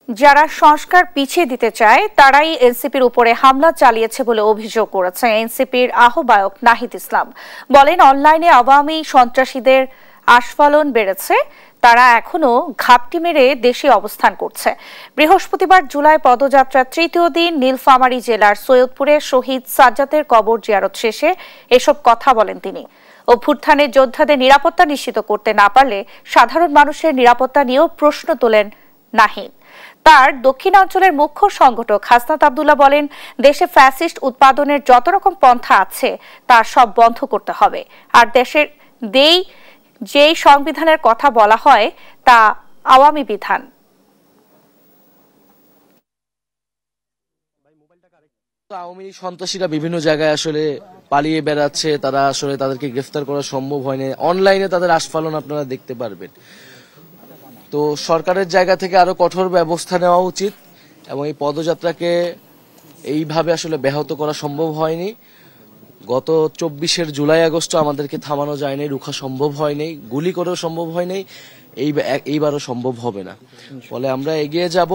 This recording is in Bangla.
যারা সংস্কার পিছিয়ে দিতে চায় তারাই এনসিপির উপরে হামলা চালিয়েছে বলে অভিযোগ করেছে এনসিপির আহ্বায়ক নাহিদ ইসলাম। বলেন, অনলাইনে আওয়ামী সন্ত্রাসীদের আস্ফালন বেড়েছে, তারা এখনো ঘাপটি মেরে দেশে অবস্থান করছে। বৃহস্পতিবার জুলাই পদযাত্রার তৃতীয় দিন নীলফামারী জেলার সৈয়দপুরে শহীদ সাজ্জাদের কবর জিয়ারত শেষে এসব কথা বলেন তিনি। অভ্যুত্থানের যোদ্ধাদের নিরাপত্তা নিশ্চিত করতে না পারলে সাধারণ মানুষের নিরাপত্তা নিয়েও প্রশ্ন তোলেন নাহিদ। তার দক্ষিণাঞ্চলের মুখ্য সংগঠক হাসনাত আব্দুল্লাহ বলেন, দেশে ফ্যাসিস্ট উৎপাদনের যত রকম পন্থা আছে তা সব বন্ধ করতে হবে। আর দেশের যেই সংবিধানের কথা বলা হয় তা আওয়ামী বিধান। আওয়ামী সন্ত্রাসীরা বিভিন্ন জায়গায় আসলে পালিয়ে বেড়াচ্ছে, তারা আসলে তাদেরকে গ্রেফতার করা সম্ভব হয়নি। অনলাইনে তাদের আস্ফালন আপনারা দেখতে পারবেন। তো সরকারের জায়গা থেকে আরো কঠোর ব্যবস্থা নেওয়া উচিত এবং এই পদযাত্রাকে এইভাবে আসলে ব্যাহত করা সম্ভব হয়নি। গত 24 জুলাই আগস্ট আমাদেরকে থামানো যায়নি, রুখা সম্ভব হয়নি, গুলি করেও সম্ভব হয়নি, এইবারও সম্ভব হবে না। ফলে আমরা এগিয়ে যাব।